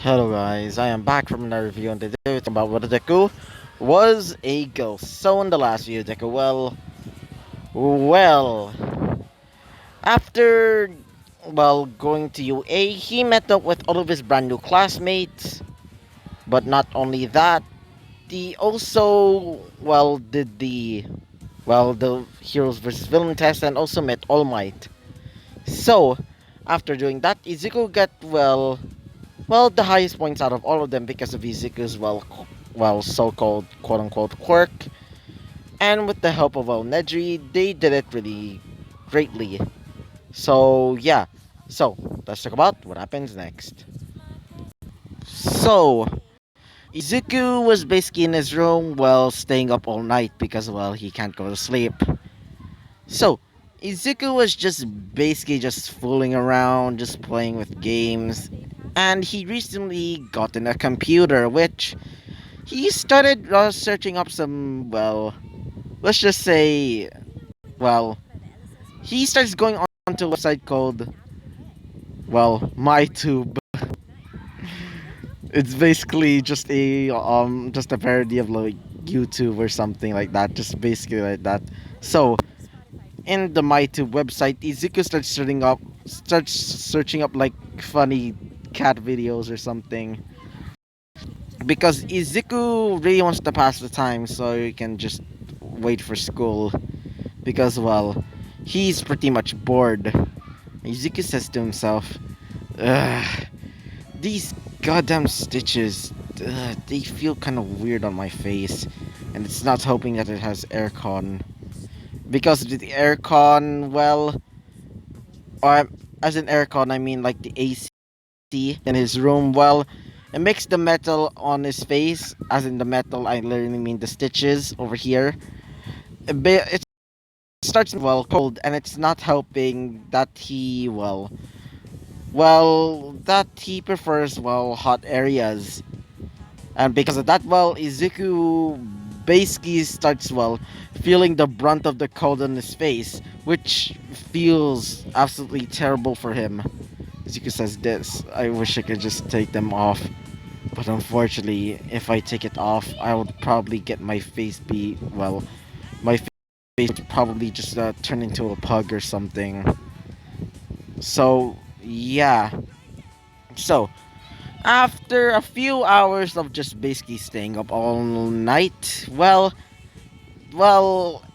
Hello guys, I am back from another review and today we're talking about whether Deku was a ghost. So in the last video, Deku, well, after, going to UA, he met up with all of his brand new classmates. But not only that, he also, did the Heroes vs. Villain test and also met All Might. So, after doing that, Izuku got, the highest points out of all of them because of Izuku's so-called quote-unquote quirk, and with the help of Neji, they did it really greatly. So yeah, so let's talk about what happens next. So Izuku was basically in his room, staying up all night because he can't go to sleep. So Izuku was just basically just fooling around, just playing with games, and he recently gotten a computer, which he started searching up some, let's just say, well, he starts going on to a website called, MyTube. It's basically just a parody of like YouTube or something like that, just basically like that. So, in the MyTube website, Izuku starts searching up like funny cat videos or something. Because Izuku really wants to pass the time so he can just wait for school. Because, he's pretty much bored. Izuku says to himself, ugh, these goddamn stitches, they feel kind of weird on my face. And it's not hoping that it has aircon. Because the aircon, or as in aircon, I mean like the AC in his room, it makes the metal on his face, as in the metal, I literally mean the stitches over here. It starts cold, and it's not helping that that he prefers hot areas, and because of that, Izuku basically starts feeling the brunt of the cold on his face, which feels absolutely terrible for him. Izuku says this, I wish I could just take them off. But unfortunately, if I take it off, I would probably get my face my face would probably just turn into a pug or something. So, yeah. So, after a few hours of just basically staying up all night,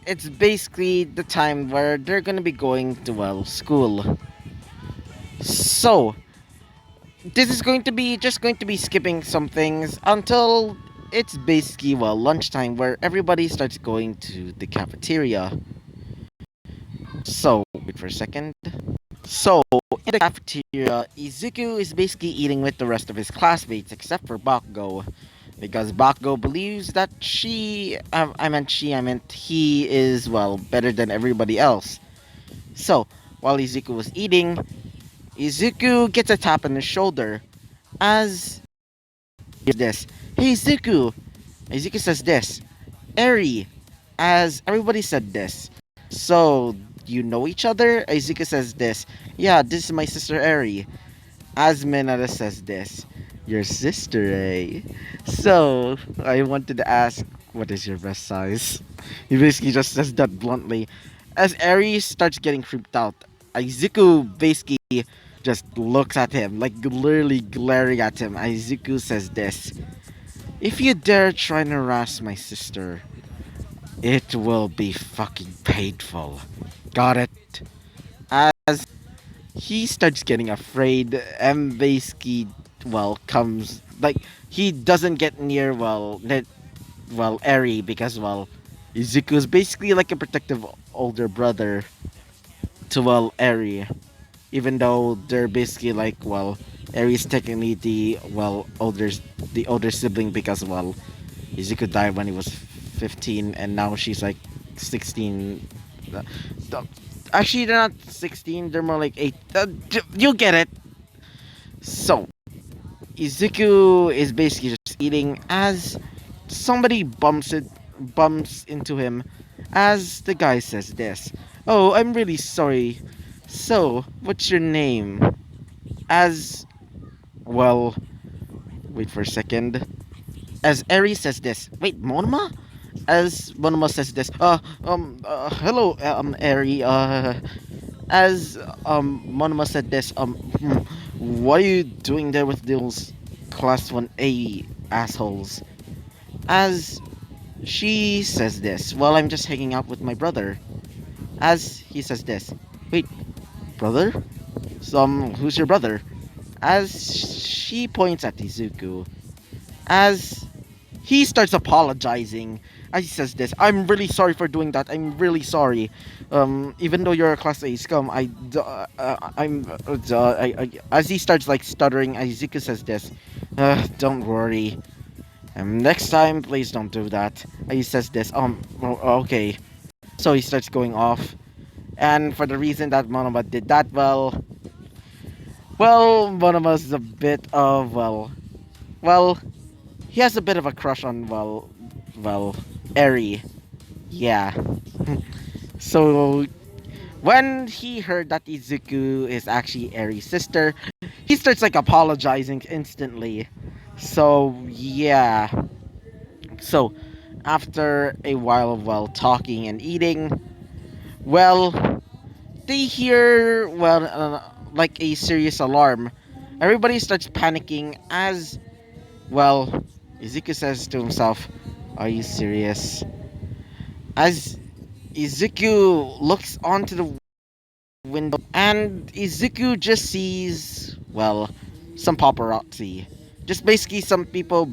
it's basically the time where they're gonna be going to, school. So, this is going to be skipping some things until it's basically lunchtime where everybody starts going to the cafeteria. So wait for a second. So in the cafeteria, Izuku is basically eating with the rest of his classmates except for Bakugo, because Bakugo believes that I meant he is better than everybody else. So while Izuku was eating, Izuku gets a tap on his shoulder as hears this. Hey Izuku! Izuku says this. Eri! As everybody said this. So, you know each other? Izuku says this. Yeah, this is my sister Eri. As Minada says this. Your sister, eh? So, I wanted to ask, what is your best size? He basically just says that bluntly. As Eri starts getting creeped out, Izuku basically just looks at him, like literally glaring at him. Izuku says this. If you dare try and harass my sister, it will be fucking painful. Got it? As he starts getting afraid, and basically, comes like he doesn't get near Eri because Izuku's basically like a protective older brother to Eri, even though they're basically like Eri's technically the older sibling because Izuku died when he was 15 and now she's like 16. The- the- Actually, they're not 16, they're more like 8. You get it. So, Izuku is basically just eating as somebody bumps into him as the guy says this. Oh, I'm really sorry. So, what's your name? As well, Wait for a second. As Eri says this. Wait, Monoma? As Monoma says this. Hello, Eri. As Monoma said this. What are you doing there with those class 1A assholes? As she says this. Well, I'm just hanging out with my brother. As he says this. Wait, brother? Who's your brother? As she points at Izuku. As he starts apologizing. As he says this, I'm really sorry for doing that. I'm really sorry. Even though you're a class A scum, as he starts like stuttering, Izuku says this. Don't worry. Next time, please don't do that. He says this. Okay. So he starts going off, and for the reason that Monoma did that, Monoma's a bit of he has a bit of a crush on Eri. Yeah. So when he heard that Izuku is actually Eri's sister, he starts like apologizing instantly. So yeah. So after a while of talking and eating, well they hear like a serious alarm. Everybody starts panicking as Izuku says to himself, "Are you serious?" As Izuku looks onto the window, and Izuku just sees, some paparazzi. Just basically some people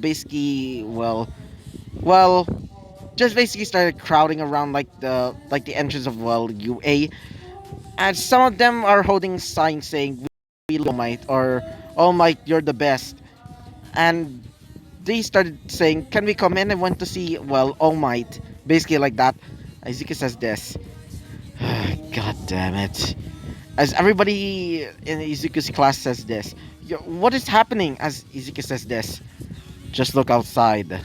well, just basically started crowding around like the entrance of UA, and some of them are holding signs saying "We love All Might" or "All Might, you're the best," and they started saying, "Can we come in? I want to see All Might." Basically like that. Izuku says this. God damn it. As everybody in Izuku's class says this. What is happening? As Izuku says this. Just look outside.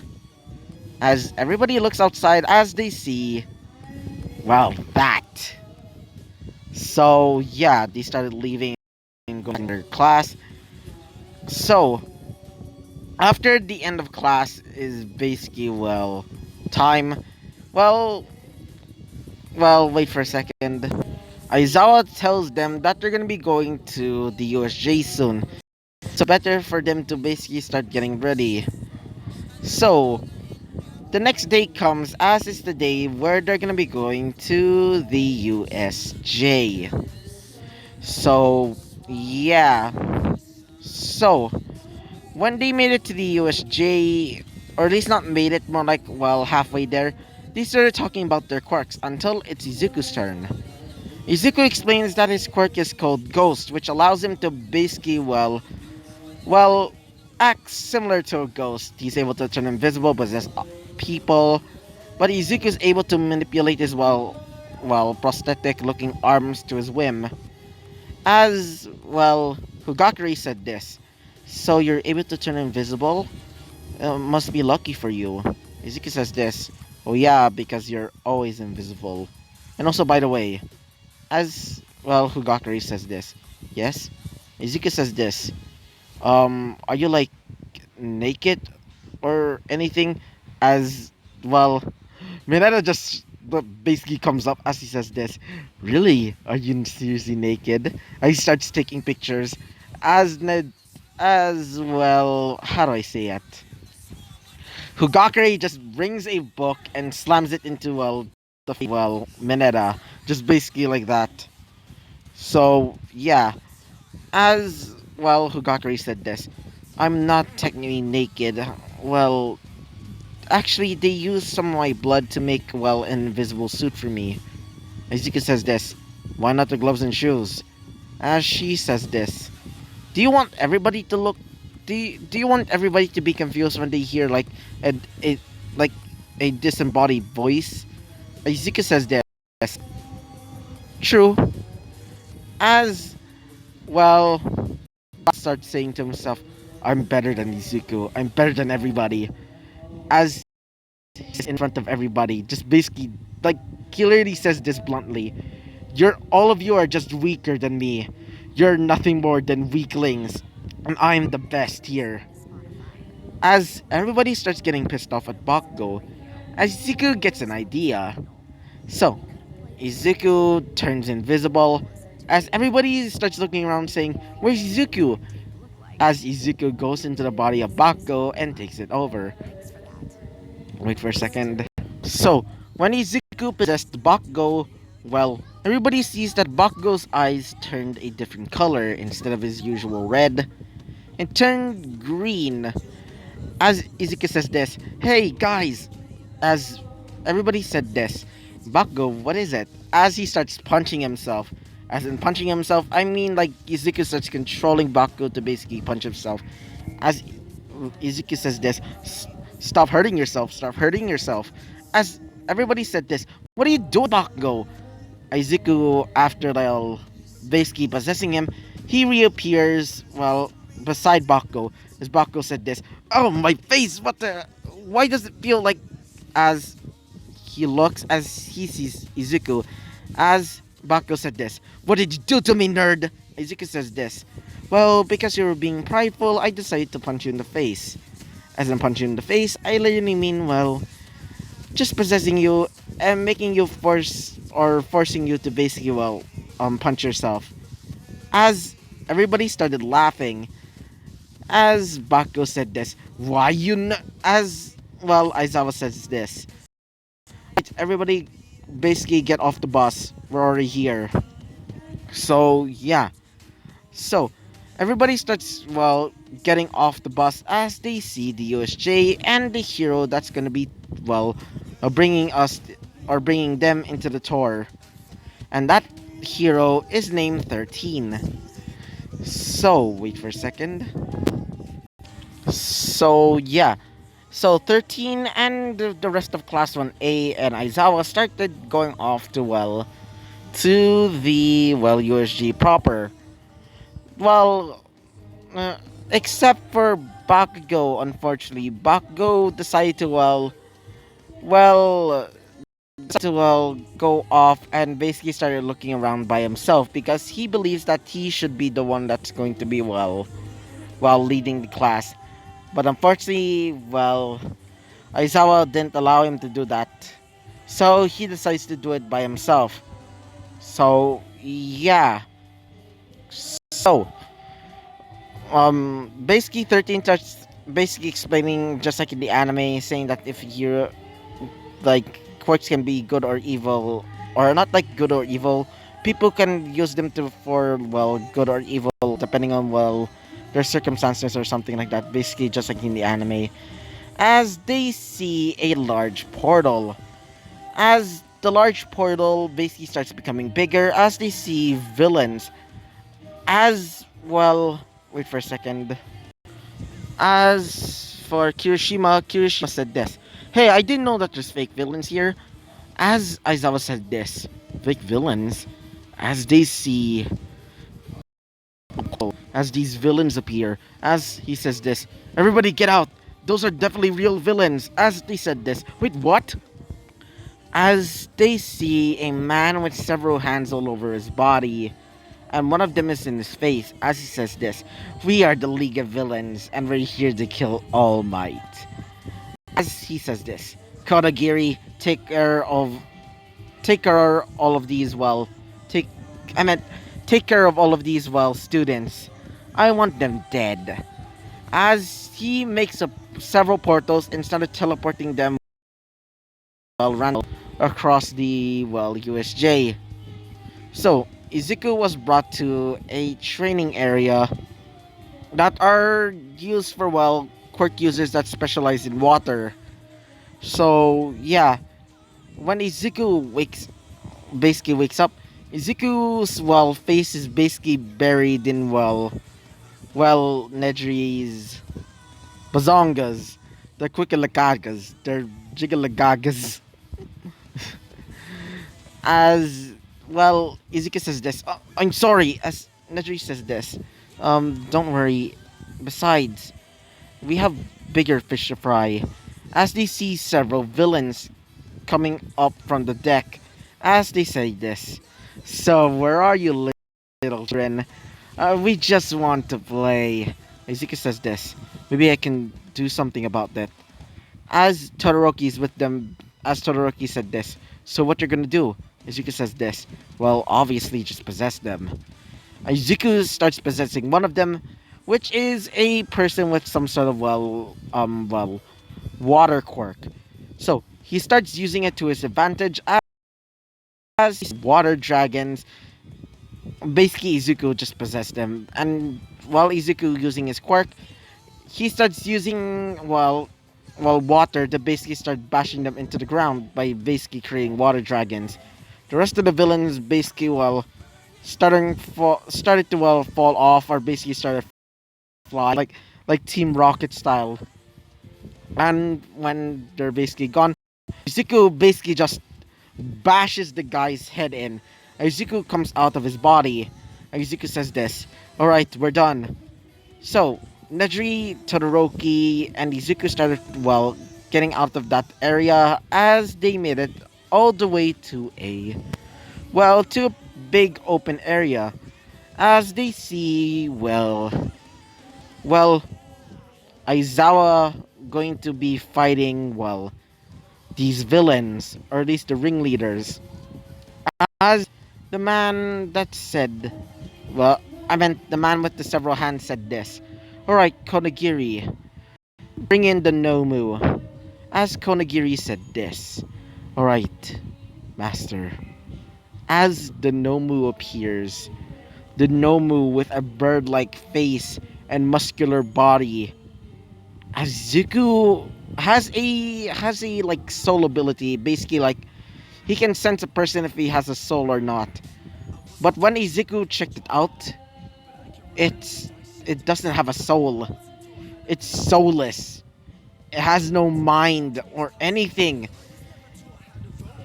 As everybody looks outside, as they see, that. So, yeah, they started leaving and going to their class. So, after the end of class is basically, time. Well, wait for a second. Aizawa tells them that they're gonna be going to the USJ soon. So better for them to basically start getting ready. So the next day comes as is the day where they're gonna be going to the USJ. So yeah. So when they made it to the USJ, or at least not made it, more like halfway there, they started talking about their quirks until it's Izuku's turn. Izuku explains that his quirk is called Ghost, which allows him to basically, act similar to a ghost. He's able to turn invisible, possess people, but Izuku is able to manipulate his, prosthetic-looking arms to his whim. As, Hugakuri said this. So you're able to turn invisible? Must be lucky for you. Izuku says this. Oh yeah, because you're always invisible. And also, by the way, as Hugakuri says this. Yes? Izuku says this. Are you like naked or anything? As Mineta just basically comes up as he says this. Really? Are you seriously naked? And he starts taking pictures. As Ned, as how do I say it? Hugakure just brings a book and slams it into Mineta, just basically like that. So yeah, as Hugakure said this. I'm not technically naked. Well, actually, they used some of my blood to make an invisible suit for me. Izuku says this. Why not the gloves and shoes? As she says this. Do you want everybody to look? Do you want everybody to be confused when they hear a like a disembodied voice? Izuku says this. True. As well, starts saying to himself, "I'm better than Izuku. I'm better than everybody." As he's in front of everybody, just basically he literally says this bluntly. All of you are just weaker than me. You're nothing more than weaklings, and I'm the best here. As everybody starts getting pissed off at Bakugo, as Izuku gets an idea. So, Izuku turns invisible as everybody starts looking around saying, "Where's Izuku?" As Izuku goes into the body of Bakugo and takes it over. Wait for a second. So, when Izuku possessed Bakugo, well, everybody sees that Bakugo's eyes turned a different color instead of his usual red. It turned green. As Izuku says this, "Hey guys!" As everybody said this, "Bakugo, what is it?" As he starts punching himself. As in punching himself, I mean like Izuku starts controlling Bakugo to basically punch himself. As Izuku says this, "Stop hurting yourself, stop hurting yourself." As everybody said this, "What are you doing, Bakugo?" Izuku, after they'll basically possessing him, he reappears, well, beside Bakugo. As Bakugo said this, "Oh, my face, what the... Why does it feel like..." As he looks, as he sees Izuku, as Bakugo said this, "What did you do to me, nerd?" Izuku says this, "Well, because you were being prideful, I decided to punch you in the face." As in punch you in the face, I literally mean, well, just possessing you and making you forcing you to basically, well, punch yourself. As everybody started laughing, as Bakugo said this, "Why you as well, Aizawa says this, "Right, everybody basically get off the bus, we're already here." So yeah, so everybody starts, well, getting off the bus as they see the USJ and the hero that's gonna be, well, bringing us or bringing them into the tour. And that hero is named 13. So, wait for a second. So, yeah. So, 13 and the rest of Class 1A and Aizawa started going off to, well, to the, well, USG proper. Well, except for Bakugo, unfortunately. Bakugo decided to, well, to go off and basically started looking around by himself because he believes that he should be the one that's going to be, well, while leading the class. But unfortunately, well, Aizawa didn't allow him to do that. So he decides to do it by himself. So yeah. So basically 13 starts basically explaining just like in the anime, saying that if you're like quirks can be good or evil, or not like good or evil, people can use them to for, well, good or evil depending on, well, their circumstances or something like that, basically just like in the anime. As they see a large portal, as the large portal basically starts becoming bigger, as they see villains, as well, wait for a second. As for Kirishima said this, "Hey, I didn't know that there's fake villains here." As Aizawa said this, fake villains, as they see, as these villains appear, as he says this, "Everybody get out! Those are definitely real villains." As they said this, wait, what? As they see a man with several hands all over his body, and one of them is in his face, as he says this, "We are the League of Villains, and we're here to kill All Might." As he says this, "Kodagiri, take care of all of these, well, take I meant take care of all of these, well, students. I want them dead." As he makes up several portals and started teleporting them, well, random across the, well, USJ. So Izuku was brought to a training area that are used for, well, quirk users that specialize in water. So yeah, when Izuku basically wakes up, Izuku's, well, face is basically buried in, well, Nedry's bazongas, the quickalagagas, their jigalagagas. As well, Izuku says this. "Oh, I'm sorry." As Nedry says this, "Don't worry. Besides, we have bigger fish to fry." As they see several villains coming up from the deck, as they say this, "So where are you, little children? We just want to play." Izuku says this, Maybe I can do something about that. As Todoroki's with them, as Todoroki said this, so what you're gonna do? Izuku says this. Well, obviously just possess them. Izuku starts possessing one of them, which is a person with some sort of water quirk. So he starts using it to his advantage as water dragons. Basically, Izuku just possessed them, and while Izuku using his quirk, he starts using water to basically start bashing them into the ground by basically creating water dragons. The rest of the villains basically started to fall off or basically started fly like Team Rocket style. And when they're basically gone, Izuku basically just bashes the guy's head in. Izuku comes out of his body. Izuku says this. Alright, we're done. So, Nedry, Todoroki, and Izuku started, getting out of that area as they made it all the way to to a big open area. As they see, well, Aizawa going to be fighting, these villains, or at least the ringleaders. As the man that said, well, I meant the man with the several hands said this. Alright, Konagiri, bring in the Nomu. As Konagiri said this. Alright, master. As the Nomu appears, the Nomu with a bird-like face and muscular body. Azuku has a like soul ability, basically like he can sense a person if he has a soul or not. But when Izuku checked it out, it's it doesn't have a soul. It's soulless. It has no mind or anything.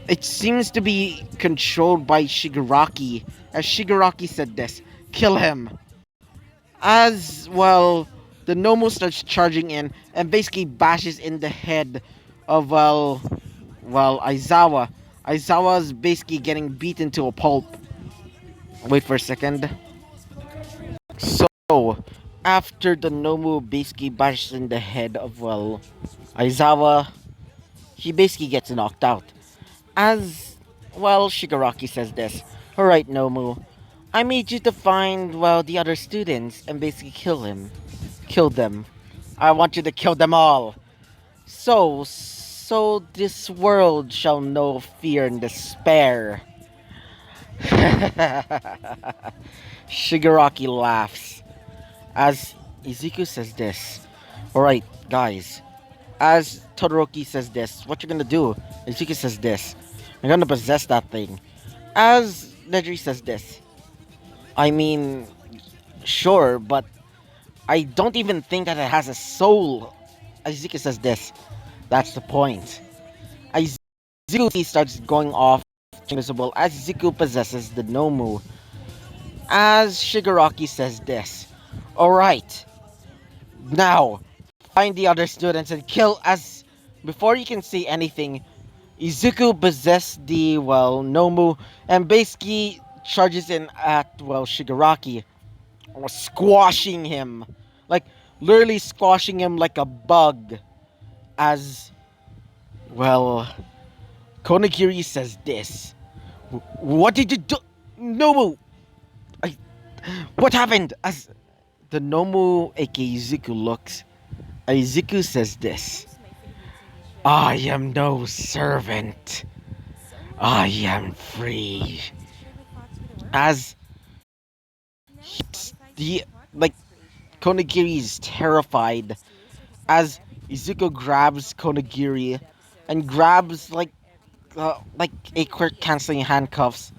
It seems to be controlled by Shigaraki. As Shigaraki said this, kill him. As the Nomu starts charging in and basically bashes in the head of Aizawa. Aizawa's basically getting beaten to a pulp. Wait for a second. So after the Nomu basically bashes in the head of Aizawa, he basically gets knocked out. As Shigaraki says this. Alright, Nomu. I need you to find, the other students and basically kill him. Kill them. I want you to kill them all. So this world shall know fear and despair. Shigaraki laughs as Izuku says this. Alright, guys. As Todoroki says this, what you're gonna do? Izuku says this. You're gonna possess that thing. As Nedry says this. I mean, sure, but I don't even think that it has a soul. Izuku says this. That's the point. Izuku starts going off invisible as Izuku possesses the Nomu. As Shigaraki says this. Alright, now, find the other students and kill as... Before you can say anything, Izuku possessed the, Nomu and basically charges in at, Shigaraki. Squashing him. Like, literally squashing him like a bug. As, well, Konagiri says this. What did you do? Nomu! I, what happened? As the Nomu, aka Izuku, looks, Izuku says this. I am no servant. I am free. As the like Konagiri is terrified as Izuku grabs Konagiri and grabs like a quick canceling handcuffs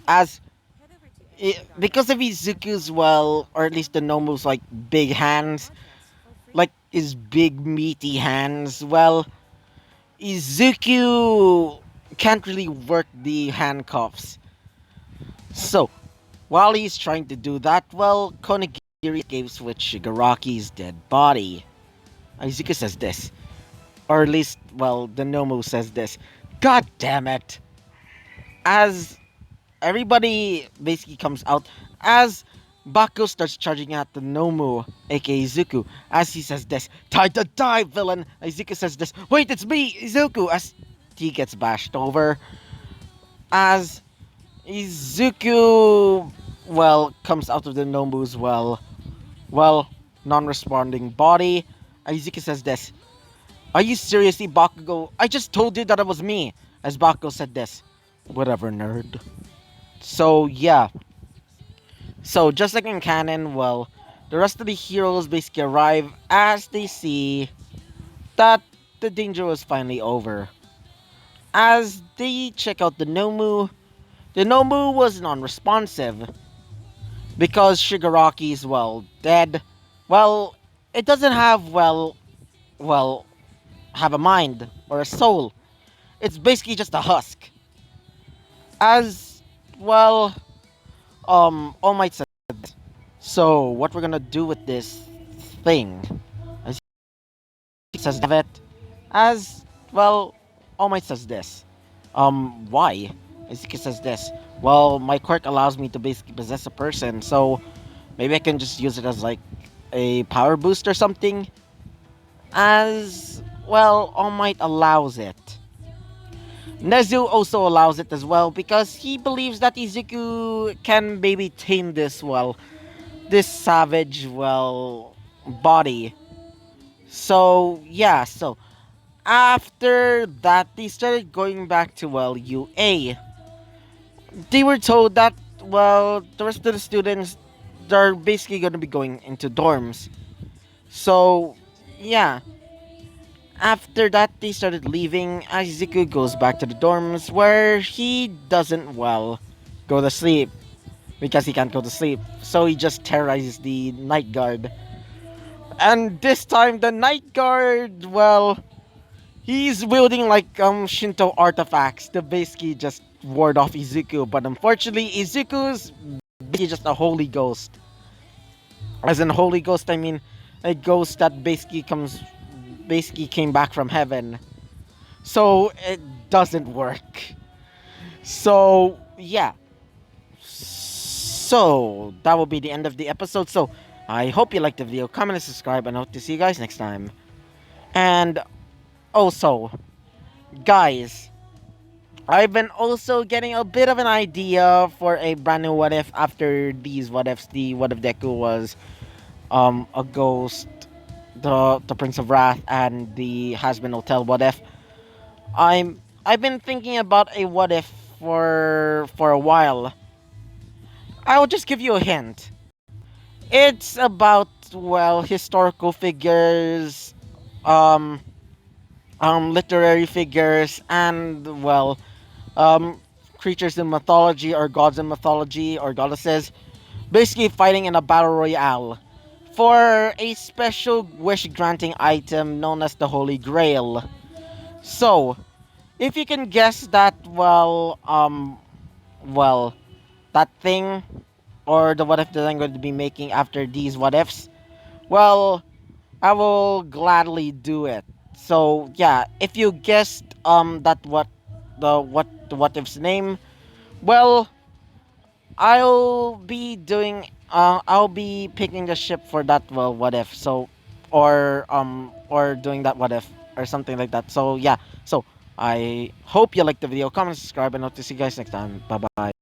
as because of Izuku's or at least the Nomu's like big hands, like his big meaty hands, Izuku can't really work the handcuffs. So while he's trying to do that, Konagiri escapes with Shigaraki's dead body. Izuku says this. Or at least, the Nomu says this. God damn it! As everybody basically comes out, as Bakugo starts charging at the Nomu, aka Izuku, as he says this, "Time to die, villain!" Izuku says this, "Wait, it's me, Izuku!" As he gets bashed over. As Izuku, well, comes out of the Nomu's, well, non-responding body. Izuku says this, "Are you seriously, Bakugo? I just told you that it was me." As Bakugo said this, "Whatever, nerd." So, yeah. So, just like in canon, well, the rest of the heroes basically arrive as they see that the danger was finally over. As they check out the Nomu was non-responsive because Shigaraki is, well, dead. Well, it doesn't have, well, have a mind or a soul. It's basically just a husk. As, well, All Might said. So, what we're gonna do with this thing? As he says, have it. As, well, All Might says this. Why? Ezekiel says this. Well, my quirk allows me to basically possess a person, so maybe I can just use it as like a power boost or something. As, well, All Might allows it. Nezu also allows it as well because he believes that Izuku can maybe tame this, well, this savage, well, body. So, yeah, so after that, they started going back to, well, UA. They were told that, well, the rest of the students, they're basically going to be going into dorms. So, yeah. After that, they started leaving. Izuku goes back to the dorms where he doesn't, well, go to sleep because he can't go to sleep. So he just terrorizes the night guard. And this time, the night guard, well, he's wielding like Shinto artifacts to basically just ward off Izuku. But unfortunately, Izuku's basically just a holy ghost. As in holy ghost, I mean a ghost that basically came back from heaven. So it doesn't work. So yeah. So that will be the end of the episode. So I hope you liked the video. Comment and subscribe, and I hope to see you guys next time. And also, guys, I've been also getting a bit of an idea for a brand new what if after these what ifs. The what if Deku was a ghost, the Prince of Wrath, and the Has-Been Hotel what if. I've been thinking about a what if for a while. I'll just give you a hint. It's about, well, historical figures, um literary figures, and, well, um creatures in mythology, or gods in mythology, or goddesses, basically fighting in a battle royale for a special wish granting item known as the Holy Grail. So, if you can guess that, well, that thing, or the what if that I'm going to be making after these what ifs, well, I will gladly do it. So yeah, if you guessed that the what if's name, well, I'll be picking the ship for that, well, what if. So, or doing that what if or something like that. So yeah. So I hope you liked the video. Comment, subscribe, and hope to see you guys next time. Bye bye.